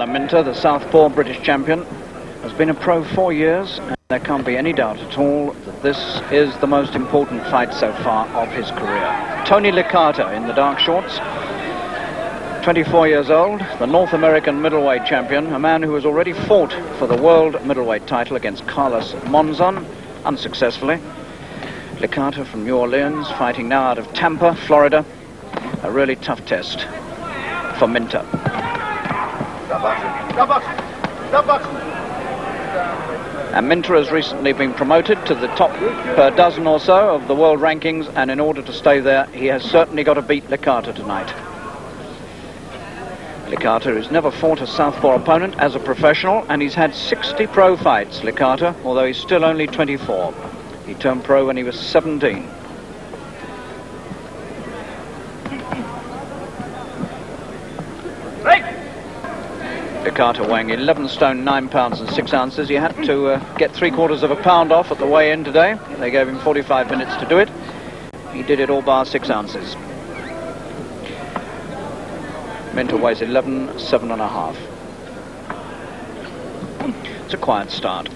Minter, the Southpaw British champion, has been a pro 4 years, and there can't be any doubt at all that this is the most important fight so far of his career. Tony Licata in the dark shorts, 24 years old, the North American middleweight champion, a man who has already fought for the world middleweight title against Carlos Monzon, unsuccessfully. Licata from New Orleans, fighting now out of Tampa, Florida. A really tough test for Minter. And Minter has recently been promoted to the top per dozen or so of the world rankings, and in order to stay there, he has certainly got to beat Licata tonight. Licata has never fought a southpaw opponent as a professional, and he's had 60 pro fights, Licata, although he's still only 24. He turned pro when he was 17. Licata weighing 11 stone 9 pounds and 6 ounces. He had to get 3/4 of a pound off at the weigh-in today. They gave him 45 minutes to do it. He did it all bar 6 ounces. Minter weighs 11 7.5. It's a quiet start.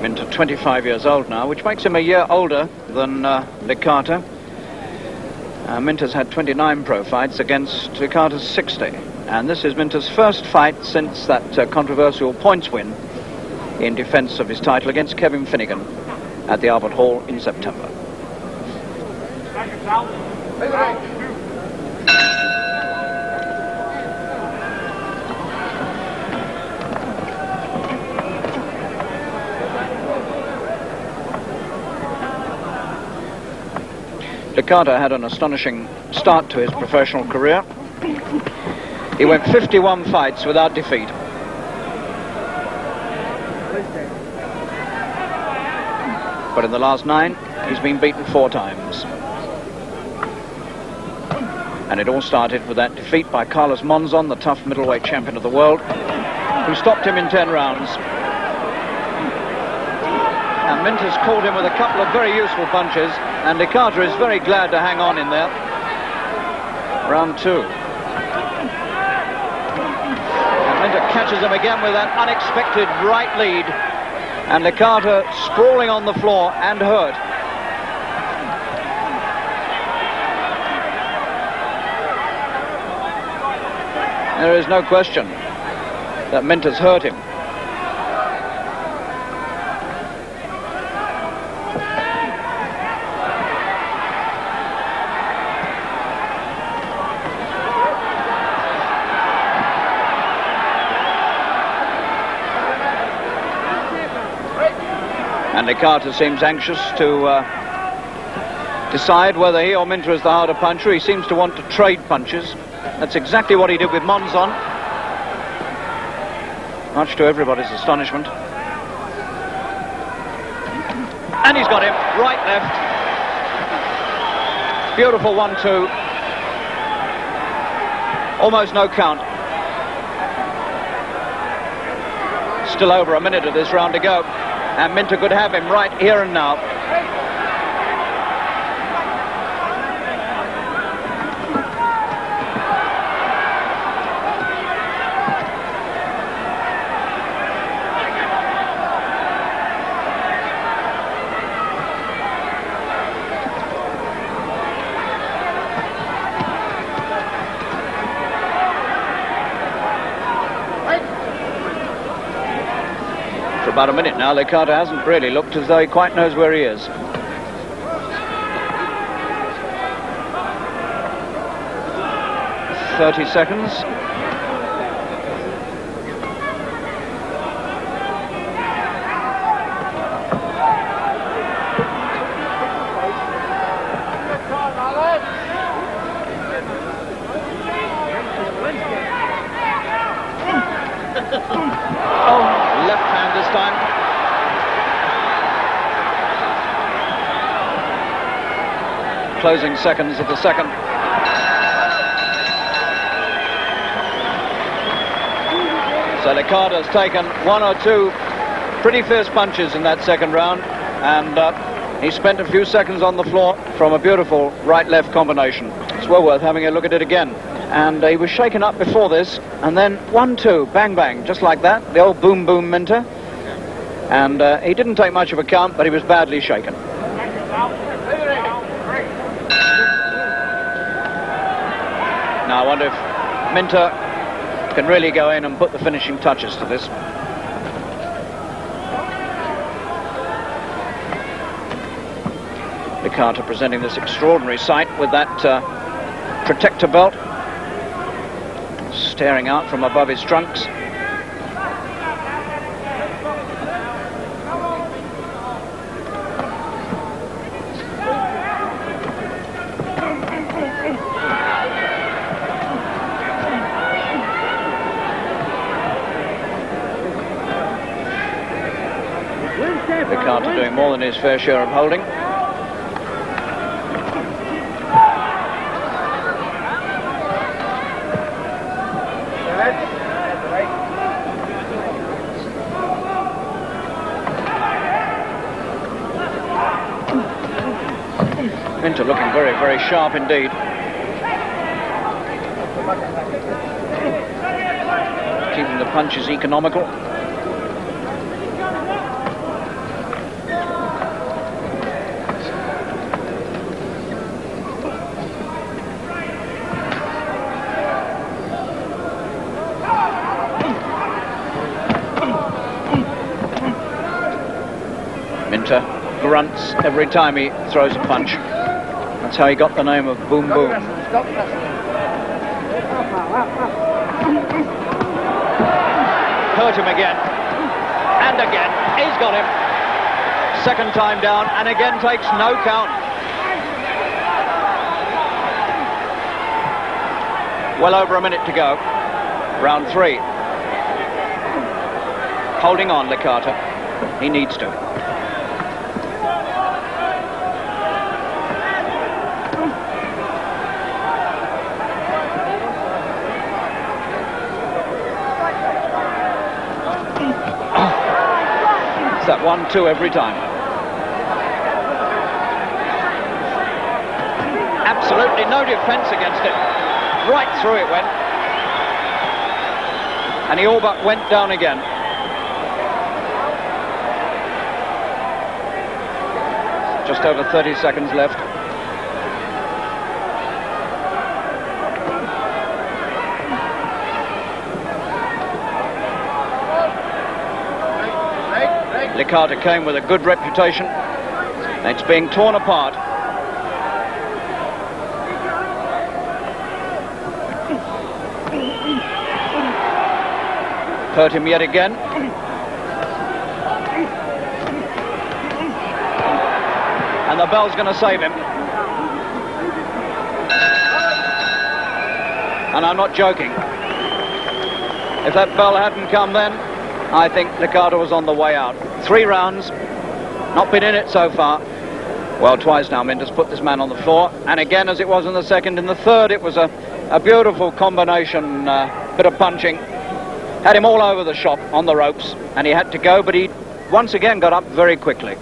Minter 25 years old now, which makes him a year older than Licata. Minter's had 29 pro fights against Licata's 60. And this is Minter's first fight since that controversial points win in defence of his title against Kevin Finnegan at the Albert Hall in September. Licata had an astonishing start to his professional career. He went 51 fights without defeat. But in the last 9, he's been beaten 4 times. And it all started with that defeat by Carlos Monzon, the tough middleweight champion of the world, who stopped him in 10 rounds. And Minter's caught him with a couple of very useful punches, and Licata is very glad to hang on in there. Round 2. And Minter catches him again with that unexpected right lead, and Licata sprawling on the floor and hurt. There is no question that Minter's hurt him. And Licata seems anxious to decide whether he or Minter is the harder puncher. He seems to want to trade punches. That's exactly what he did with Monzon, much to everybody's astonishment. And he's got him, right, left. Beautiful 1-2. Almost no count. Still over a minute of this round to go. And Minter could have him right here and now. About a minute now, Licata hasn't really looked as though he quite knows where he is. "30 seconds. Oh, left hand this time. Closing seconds of the second. So Licata's taken 1 or 2 pretty fierce punches in that second round, and he spent a few seconds on the floor from a beautiful right-left combination. It's well worth having a look at it again. And he was shaken up before this, and then 1-2, bang bang, just like that, the old boom boom Minter. And he didn't take much of a count, but he was badly shaken. Now I wonder if Minter can really go in and put the finishing touches to this. Licata presenting this extraordinary sight with that protector belt staring out from above his trunks. Licata doing more than his fair share of holding. Minter looking very, very sharp indeed. Keeping the punches economical. Minter grunts every time he throws a punch. That's how he got the name of Boom Boom. Hurt him again. And again. He's got him. Second time down, and again takes no count. Well over a minute to go. Round 3. Holding on, Licata. He needs to. That 1-2 every time. Absolutely no defense against it. Right through it went. And he all but went down again. Just over 30 seconds left. Licata came with a good reputation. It's being torn apart. Hurt him yet again. And the bell's going to save him. And I'm not joking. If that bell hadn't come then, I think Licata was on the way out. 3 rounds, not been in it so far. Well, twice now Minter's put this man on the floor, and again, as it was in the second, in the third, it was a beautiful combination, bit of punching. Had him all over the shop on the ropes, and he had to go, but he once again got up very quickly.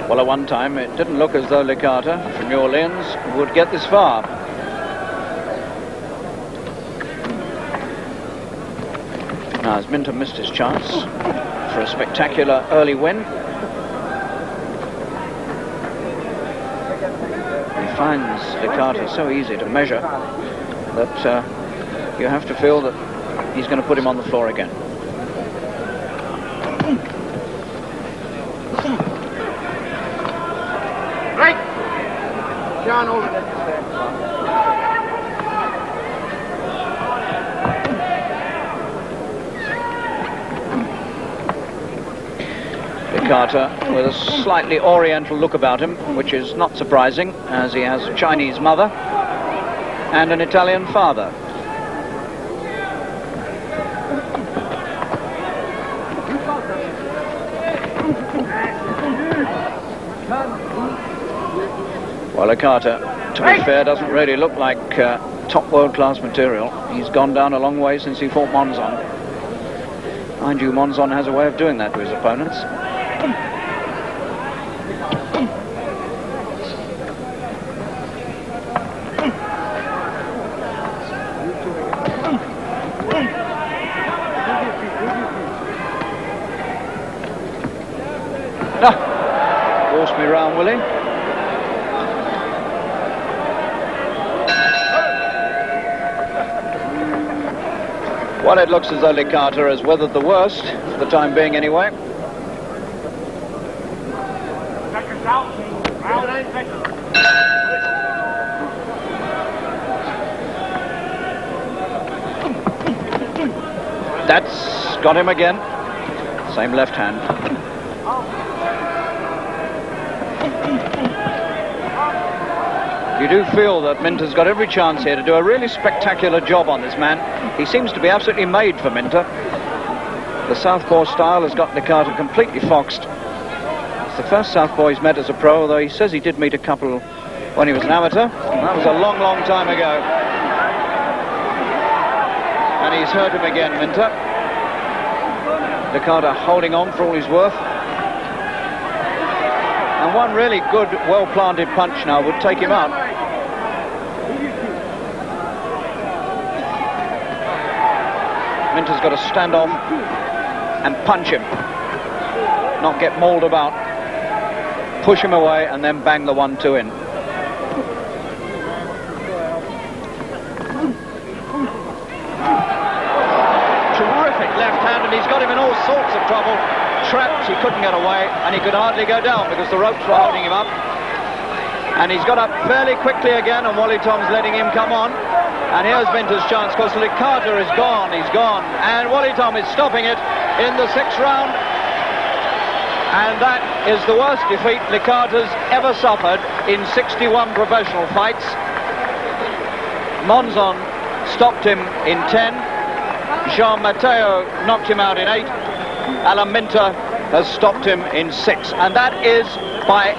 Well, at one time, it didn't look as though Licata from New Orleans would get this far. Now, as Minter missed his chance for a spectacular early win, he finds Licata so easy to measure that you have to feel that he's going to put him on the floor again. Right. John, over there. Licata with a slightly oriental look about him, which is not surprising, as he has a Chinese mother and an Italian father. Well, Licata, to be fair, doesn't really look like top world-class material. He's gone down a long way since he fought Monzon. Mind you, Monzon has a way of doing that to his opponents. Forced me round, Willie. Well, it looks as though Licata has weathered the worst, for the time being anyway. That's got him again. Same left hand. You do feel that Minter's got every chance here to do a really spectacular job on this man. He seems to be absolutely made for Minter. The southpaw style has got Licata completely foxed. It's the first southpaw he's met as a pro, although he says he did meet a couple when he was an amateur. That was a long, long time ago. And he's hurt him again, Minter. Licata holding on for all he's worth. And one really good, well-planted punch now would take him out. Minter's got to stand off and punch him. Not get mauled about. Push him away and then bang the 1-2 in. Terrific left hand, and he's got him in all sorts of trouble. Trapped, he couldn't get away, and he could hardly go down because the ropes were holding him up. And he's got up fairly quickly again, and Wally Tom's letting him come on. And here's Minter's chance, because Licata is gone, he's gone. And Wally Tom is stopping it in the 6th round. And that is the worst defeat Licata's ever suffered in 61 professional fights. Monzon stopped him in 10. Jean Matteo knocked him out in 8. Alan Minter has stopped him in 6. And that is by